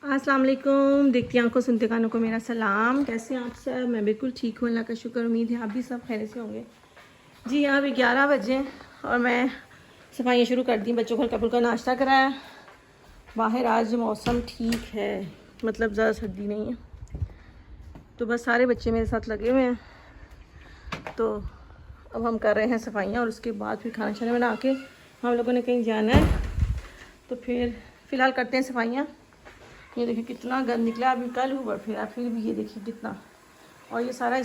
अस्सलाम वालेकुम। देखती आंखों सुनते कानों को मेरा सलाम। कैसे हैं आप सब? मैं बिल्कुल ठीक हूँ, अल्लाह का शुक्र। उम्मीद है आप भी सब खैर से होंगे। जी यहाँ अभी 11 बजे और मैं सफाइयाँ शुरू कर दी। बच्चों को हल्का फुल्का नाश्ता कराया। बाहर आज मौसम ठीक है, मतलब ज़्यादा सर्दी नहीं है, तो बस सारे बच्चे मेरे साथ लगे हुए हैं। तो अब हम कर रहे हैं सफाइयाँ और उसके बाद फिर खाना शाना बना के हम लोगों ने कहीं जाना है, तो फिर फ़िलहाल करते हैं सफाइयाँ। ये देखिए कितना गंद निकला, अभी कल हुआ फिर भी ये देखिए कितना, और ये सारा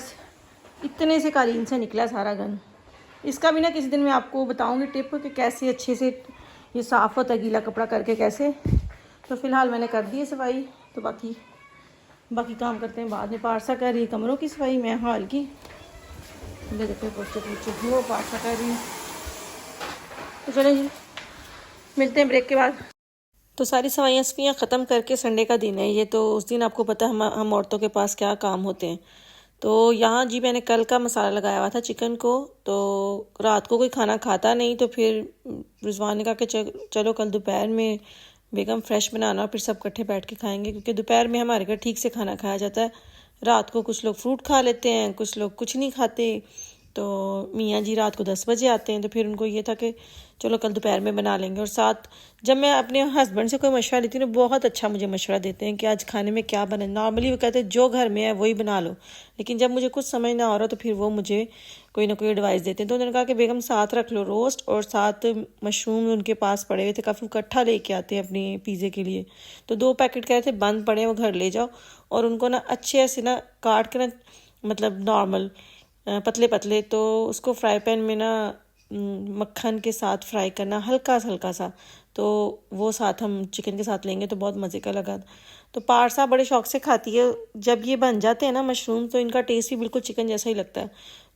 इतने से कालीन से निकला सारा गंद। इसका भी ना किसी दिन मैं आपको बताऊंगी टिप कि कैसे अच्छे से ये साफ़ होता है गीला कपड़ा करके कैसे। तो फ़िलहाल मैंने कर दी है सफाई, तो बाकी काम करते हैं बाद में। पारसा कर रही है कमरों की सफाई, मैं हॉल की। ये देखिए पोछे पोछे वो पारसा कर रही हूँ। तो चलें जी, मिलते हैं ब्रेक के बाद। तो सारी सफाइयाँ ख़त्म करके संडे का दिन है ये, तो उस दिन आपको पता है हम औरतों के पास क्या काम होते हैं। तो यहाँ जी मैंने कल का मसाला लगाया हुआ था चिकन को, तो रात को कोई खाना खाता नहीं, तो फिर रिजवान ने कहा कि चलो कल दोपहर में बेगम फ्रेश बनाना और फिर सब इकट्ठे बैठ के खाएंगे, क्योंकि दोपहर में हमारे घर ठीक से खाना खाया जाता है। रात को कुछ लोग फ्रूट खा लेते हैं, कुछ लोग कुछ नहीं खाते। तो मियाँ जी रात को 10 बजे आते हैं, तो फिर उनको ये था कि चलो कल दोपहर में बना लेंगे। और साथ जब मैं अपने हस्बैंड से कोई मशवरा लेती हूँ, बहुत अच्छा मुझे मशवरा देते हैं कि आज खाने में क्या बने। नॉर्मली वो कहते हैं जो घर में है वही बना लो, लेकिन जब मुझे कुछ समझ ना आ रहा तो फिर वो मुझे कोई ना कोई एडवाइस देते हैं। तो उन्होंने कहा कि बेगम साथ रख लो रोस्ट, और साथ मशरूम उनके पास पड़े हुए थे, काफ़ी इकट्ठा लेके आते हैं अपने पिज़्ज़े के लिए। तो 2 पैकेट कह रहे थे बंद पड़े हैं, वो घर ले जाओ और उनको ना अच्छे से ना काट के ना, मतलब नॉर्मल पतले पतले, तो उसको फ्राई पैन में ना मक्खन के साथ फ्राई करना हल्का सा, तो वो साथ हम चिकन के साथ लेंगे तो बहुत मज़े का लगा। तो पारसा बड़े शौक से खाती है। जब ये बन जाते हैं ना मशरूम, तो इनका टेस्ट भी बिल्कुल चिकन जैसा ही लगता है।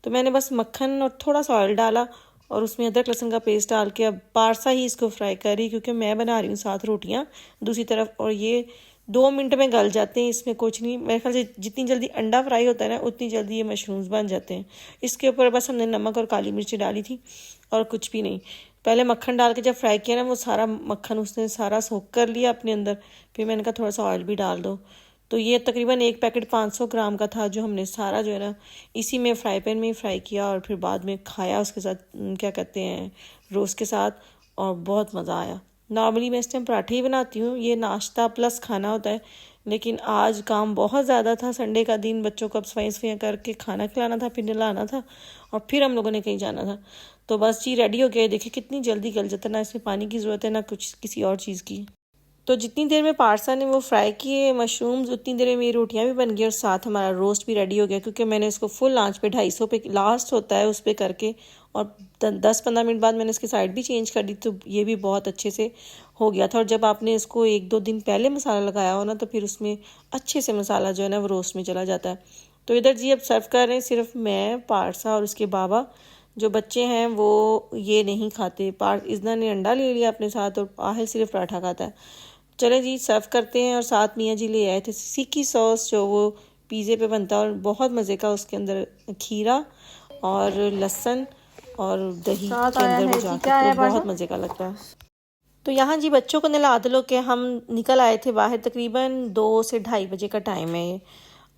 तो मैंने बस मक्खन और थोड़ा सा ऑयल डाला और उसमें अदरक लहसुन का पेस्ट डाल के अब पारसा ही इसको फ्राई कर रही, क्योंकि मैं बना रही हूँ साथ रोटियाँ दूसरी तरफ, और ये 2 मिनट में गल जाते हैं। इसमें कुछ नहीं, मेरे ख्याल से जितनी जल्दी अंडा फ्राई होता है ना उतनी जल्दी ये मशरूम्स बन जाते हैं। इसके ऊपर बस हमने नमक और काली मिर्ची डाली थी और कुछ भी नहीं। पहले मक्खन डाल के जब फ्राई किया ना, वो सारा मक्खन उसने सारा सोख कर लिया अपने अंदर। फिर मैंने कहा थोड़ा सा ऑयल भी डाल दो। तो ये तकरीबन 1 पैकेट 500 ग्राम का था, जो हमने सारा जो है ना इसी में फ्राई पैन में ही फ्राई किया और फिर बाद में खाया उसके साथ, क्या कहते हैं, रोस्ट के साथ, और बहुत मज़ा आया। नॉर्मली मैं इस टाइम पराठे ही बनाती हूँ, ये नाश्ता प्लस खाना होता है, लेकिन आज काम बहुत ज़्यादा था। संडे का दिन, बच्चों को अब सफाइयाँ करके खाना खिलाना था, फिर नहलाना था, और फिर हम लोगों ने कहीं जाना था। तो बस जी रेडी हो गए। देखिए कितनी जल्दी गल जाता है, ना इसमें पानी की ज़रूरत है ना कुछ किसी और चीज़ की। तो जितनी देर में पारसा ने वो फ्राई किए मशरूम्स, उतनी देर में मेरी रोटियां भी बन गई और साथ हमारा रोस्ट भी रेडी हो गया, क्योंकि मैंने इसको फुल आंच पे 250 पे लास्ट होता है उस पर करके, और 10-15 मिनट बाद मैंने इसकी साइड भी चेंज कर दी, तो ये भी बहुत अच्छे से हो गया था। और जब आपने इसको 1-2 दिन पहले मसाला लगाया हो ना, तो फिर उसमें अच्छे से मसाला जो है ना वो रोस्ट में चला जाता है। तो इधर जी अब सर्व कर रहे हैं सिर्फ मैं, पारसा और उसके बाबा। जो बच्चे हैं वो ये नहीं खाते। इजना ने अंडा ले लिया अपने साथ और आहिल सिर्फ पराठा खाता है। चले जी सर्व करते हैं। और साथ मियाँ जी ले आए थे सिक्की सॉस, जो वो पिज़्ज़े पे बनता है और बहुत मज़े का, उसके अंदर खीरा और लहसुन और दही के अंदर वो जाके, तो बहुत मज़े का लगता है। तो यहाँ जी बच्चों को नहला दो के हम निकल आए थे बाहर, तकरीबन 2 से 2:30 बजे का टाइम है ये।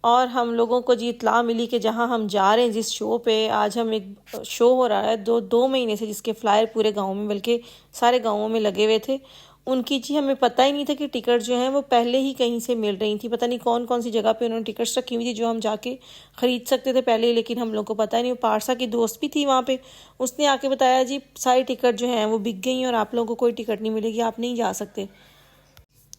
और हम लोगों को जी इत्तला मिली कि जहाँ हम जा रहे हैं जिस शो पे, आज हम एक शो हो रहा है 2 महीने से, जिसके फ्लायर पूरे गांव में, बल्कि सारे गांवों में लगे हुए थे। उनकी जी हमें पता ही नहीं था कि टिकट जो हैं वो पहले ही कहीं से मिल रही थी। पता नहीं कौन कौन सी जगह पे उन्होंने टिकट्स रखी हुई थी जो हम जाके ख़रीद सकते थे पहले, लेकिन हम लोग को पता ही नहीं। पारसा की दोस्त भी थी वहाँ पे, उसने आके बताया जी सारी टिकट जो हैं वो बिक गई और आप लोगों को कोई टिकट नहीं मिलेगी, आप नहीं जा सकते।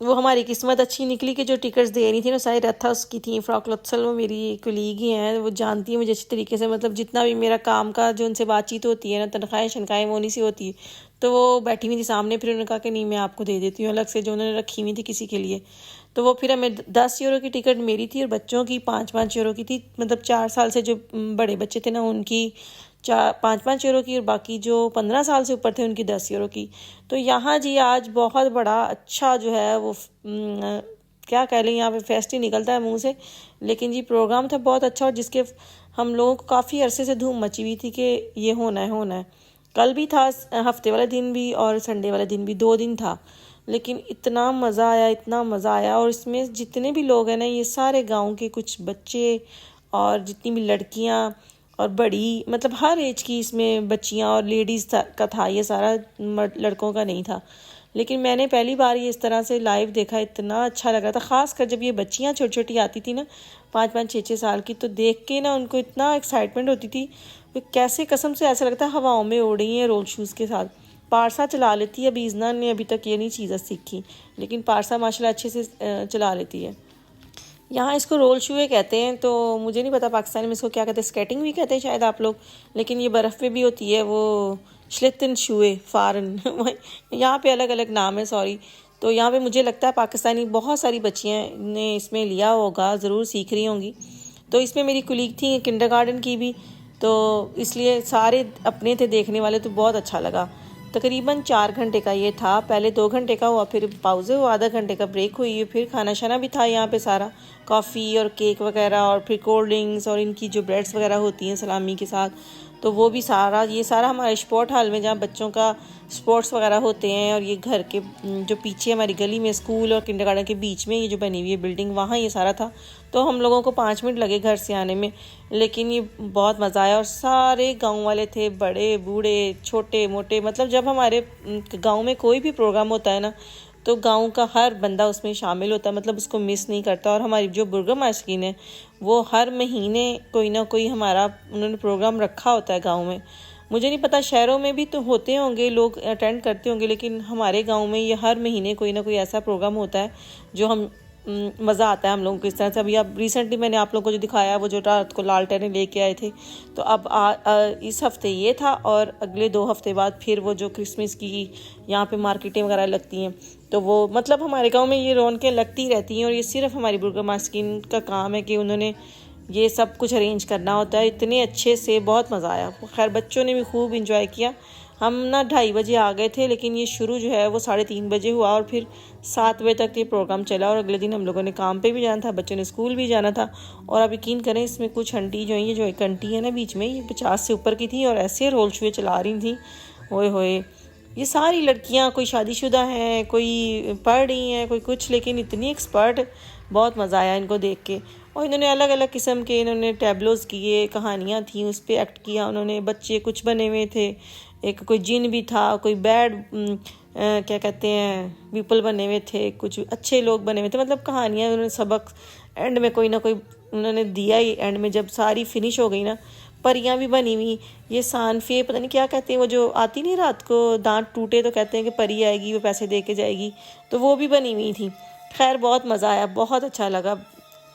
वो हमारी किस्मत अच्छी निकली कि जो टिकट्स दे रही थी ना सारी रथा उसकी थी। फ़्रॉक लत्सल वो मेरी कोलीग ही हैं, वो जानती है मुझे अच्छी तरीके से, मतलब जितना भी मेरा काम का जो उनसे बातचीत होती है ना, तनख्वाहें शनख्वाहें वो नहीं सी होती है। तो वो बैठी हुई थी सामने, फिर उन्होंने कहा कि नहीं मैं आपको दे देती हूँ अलग से, जो उन्होंने रखी हुई थी किसी के लिए। तो वो फिर हमें 10 यूरो की टिकट मेरी थी और बच्चों की 5-5 यूरो की थी, मतलब 4 साल से जो बड़े बच्चे थे ना उनकी 5-5 यूरो की, और बाकी जो 15 साल से ऊपर थे उनकी 10 यूरो की। तो यहाँ जी आज बहुत बड़ा अच्छा जो है वो क्या कह लें, यहाँ पे फेस्ट ही निकलता है मुंह से, लेकिन जी प्रोग्राम था बहुत अच्छा, और जिसके हम लोगों को काफ़ी अरसे से धूम मची हुई थी कि ये होना है होना है। कल भी था, हफ्ते वाले दिन भी और संडे वाले दिन भी, 2 दिन था। लेकिन इतना मज़ा आया, इतना मज़ा आया। और इसमें जितने भी लोग हैं ना, ये सारे गांव के कुछ बच्चे और जितनी भी लड़कियां और बड़ी, मतलब हर एज की इसमें बच्चियां और लेडीज़ का था, ये सारा लड़कों का नहीं था। लेकिन मैंने पहली बार ये इस तरह से लाइव देखा, इतना अच्छा लग रहा था। ख़ास कर जब ये बच्चियां छोटी छोटी आती थी ना, 5-5 6-6 साल की, तो देख के ना उनको इतना एक्साइटमेंट होती थी। वो कैसे कसम से ऐसा लगता है हवाओं में उड़ रही हैं रोल शूज़ के साथ। पारसा चला लेती है, अभी इज़ना ने अभी तक ये नहीं चीज़ें सीखी, लेकिन पारसा माशाल्लाह अच्छे से चला लेती है। यहाँ इसको रोल शूए कहते हैं, तो मुझे नहीं पता पाकिस्तान में इसको क्या कहते हैं, स्केटिंग भी कहते हैं शायद आप लोग, लेकिन ये बर्फ़ पे भी होती है, वो श्लितन शूए फ़ारन यहाँ पे अलग अलग नाम है, सॉरी। तो यहाँ पे मुझे लगता है पाकिस्तानी बहुत सारी बच्चियाँ ने इसमें लिया होगा, ज़रूर सीख रही होंगी। तो इसमें मेरी कुलीग थी किंडरगार्टन की भी, तो इसलिए सारे अपने थे देखने वाले, तो बहुत अच्छा लगा। तकरीबन 4 घंटे का ये था, पहले 2 घंटे का हुआ, फिर पाउज़े हुआ, आधा घंटे का ब्रेक हुई, फिर खाना शाना भी था यहाँ पे सारा, कॉफ़ी और केक वगैरह, और फिर कोल्ड ड्रिंक्स और इनकी जो ब्रेड्स वगैरह होती हैं सलामी के साथ, तो वो भी सारा, ये सारा हमारे स्पोर्ट हॉल में जहाँ बच्चों का स्पोर्ट्स वगैरह होते हैं। और ये घर के जो पीछे हमारी गली में स्कूल और किंडरगार्टन के बीच में ये जो बनी हुई है बिल्डिंग, वहाँ ये सारा था। तो हम लोगों को 5 मिनट लगे घर से आने में, लेकिन ये बहुत मज़ा आया। और सारे गांव वाले थे, बड़े बूढ़े छोटे मोटे, मतलब जब हमारे गांव में कोई भी प्रोग्राम होता है ना, तो गांव का हर बंदा उसमें शामिल होता है, मतलब उसको मिस नहीं करता। और हमारी जो बुर्गोमास्किन है, वो हर महीने कोई ना कोई हमारा उन्होंने प्रोग्राम रखा होता है गांव में। मुझे नहीं पता शहरों में भी तो होते होंगे, लोग अटेंड करते होंगे, लेकिन हमारे गांव में ये हर महीने कोई ना कोई ऐसा प्रोग्राम होता है जो हम मज़ा आता है हम लोगों को इस तरह से। अभी अब रिसेंटली मैंने आप लोगों को जो दिखाया, वो जो रात को लालटेन लेके आए थे, तो अब इस हफ्ते ये था, और अगले 2 हफ्ते बाद फिर वो जो क्रिसमस की यहाँ पे मार्केटें वगैरह लगती हैं, तो वो मतलब हमारे गांव में ये रौनकें लगती रहती हैं। और ये सिर्फ हमारी बुर्गोमास्किन का काम है कि उन्होंने ये सब कुछ अरेंज करना होता है, इतने अच्छे से, बहुत मज़ा आया। खैर बच्चों ने भी खूब इंजॉय किया। हम ना 2:30 बजे आ गए थे, लेकिन ये शुरू जो है वो 3:30 बजे हुआ, और फिर 7 बजे तक ये प्रोग्राम चला। और अगले दिन हम लोगों ने काम पे भी जाना था, बच्चों ने स्कूल भी जाना था। और आप यकीन करें, इसमें कुछ आंटी जो है, ये जो एक आंटी है ना बीच में, ये 50 से ऊपर की थी, और ऐसे रोल शुए चला रही थी, ओए होए। ये सारी लड़कियां, कोई शादीशुदा हैं, कोई पढ़ रही हैं, कोई कुछ, लेकिन इतनी एक्सपर्ट, बहुत मज़ा आया इनको देख के। और इन्होंने अलग अलग किस्म के इन्होंने टैबलोज़ किए, कहानियाँ थी, उस पर एक्ट किया उन्होंने। बच्चे कुछ बने हुए थे, एक कोई जिन भी था, कोई बैड क्या कहते हैं पीपल बने हुए थे, कुछ अच्छे लोग बने हुए थे, मतलब कहानियाँ उन्होंने, सबक एंड में कोई ना कोई उन्होंने दिया ही। एंड में जब सारी फिनिश हो गई ना, परियां भी बनी हुई, ये सानफे पता नहीं क्या कहते हैं, वो जो आती नहीं रात को, दांत टूटे तो कहते हैं कि परी आएगी, वो पैसे दे के जाएगी, तो वो भी बनी हुई थी। खैर बहुत मज़ा आया, बहुत अच्छा लगा।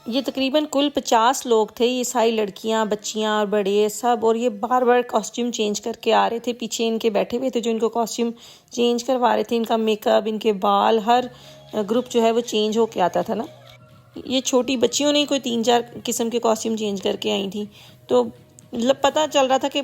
ये तकरीबन कुल 50 लोग थे, ये सारी लड़कियां, बच्चियां और बड़े सब। और ये बार बार कॉस्ट्यूम चेंज करके आ रहे थे, पीछे इनके बैठे हुए थे जो इनको कॉस्ट्यूम चेंज करवा रहे थे, इनका मेकअप, इनके बाल, हर ग्रुप जो है वो चेंज होके आता था ना। ये छोटी बच्चियों ने कोई 3-4 किस्म के कॉस्ट्यूम चेंज करके आई थी, तो पता चल रहा था कि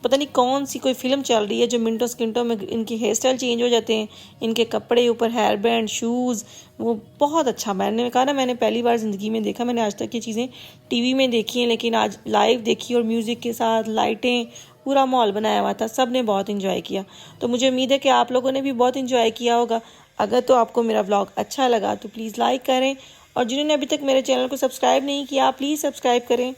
पता नहीं कौन सी कोई फिल्म चल रही है, जो मिनटों सेकंडों में इनके हेयर स्टाइल चेंज हो जाते हैं, इनके कपड़े, ऊपर हेयर बैंड, शूज़, वो बहुत अच्छा। मैंने कहा ना, मैंने पहली बार ज़िंदगी में देखा। मैंने आज तक ये चीज़ें टीवी में देखी हैं, लेकिन आज लाइव देखी, और म्यूज़िक के साथ लाइटें, पूरा माहौल बनाया हुआ था, सब ने बहुत इंजॉय किया। तो मुझे उम्मीद है कि आप लोगों ने भी बहुत इंजॉय किया होगा। अगर तो आपको मेरा व्लॉग अच्छा लगा तो प्लीज़ लाइक करें, और जिन्होंने अभी तक मेरे चैनल को सब्सक्राइब नहीं किया, प्लीज़ सब्सक्राइब करें।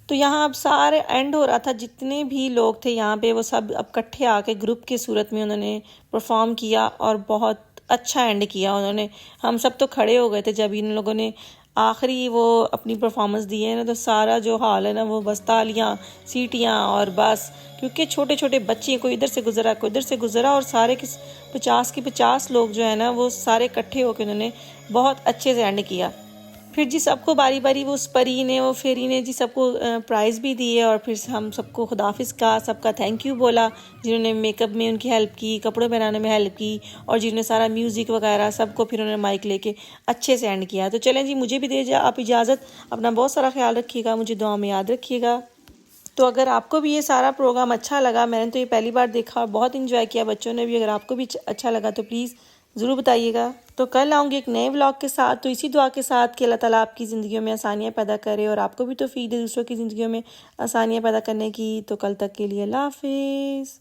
तो यहाँ अब सारे एंड हो रहा था, जितने भी लोग थे यहाँ पे, वो सब अब इकट्ठे आके ग्रुप की सूरत में उन्होंने परफॉर्म किया, और बहुत अच्छा एंड किया उन्होंने। हम सब तो खड़े हो गए थे जब इन लोगों ने आखिरी वो अपनी परफॉर्मेंस दी है ना, तो सारा जो हाल है ना, वो बस तालियां, सीटियां, और बस, क्योंकि छोटे छोटे बच्चे, कोई इधर से गुजरा, कोई इधर से गुजरा, और सारे 50 के 50 लोग जो है ना, वो सारे इकट्ठे होकर उन्होंने बहुत अच्छे से एंड किया। फिर जी सबको बारी बारी वो उस परी ने, वो फेरी ने जी सबको प्राइज़ भी दिए, और फिर हम सबको खुदाफिज का, सबका थैंक यू बोला, जिन्होंने मेकअप में उनकी हेल्प की, कपड़े पहनाने में हेल्प की, और जिन्होंने सारा म्यूज़िक वगैरह, सबको फिर उन्होंने माइक लेके अच्छे से एंड किया। तो चलें जी, मुझे भी दे आप इजाज़त, अपना बहुत सारा ख्याल रखिएगा, मुझे दुआ में याद रखिएगा। तो अगर आपको भी ये सारा प्रोग्राम अच्छा लगा, मैंने तो ये पहली बार देखा और बहुत इंजॉय किया, बच्चों ने भी, अगर आपको भी अच्छा लगा तो प्लीज़ ज़रूर बताइएगा। तो कल आऊँगी एक नए व्लॉग के साथ, तो इसी दुआ के साथ कि अल्लाह ताला आपकी ज़िंदगियों में आसानियाँ पैदा करे, और आपको भी तौफीक दे दूसरों की ज़िंदगियों में आसानियाँ पैदा करने की। तो कल तक के लिए अल्लाह हाफिज़।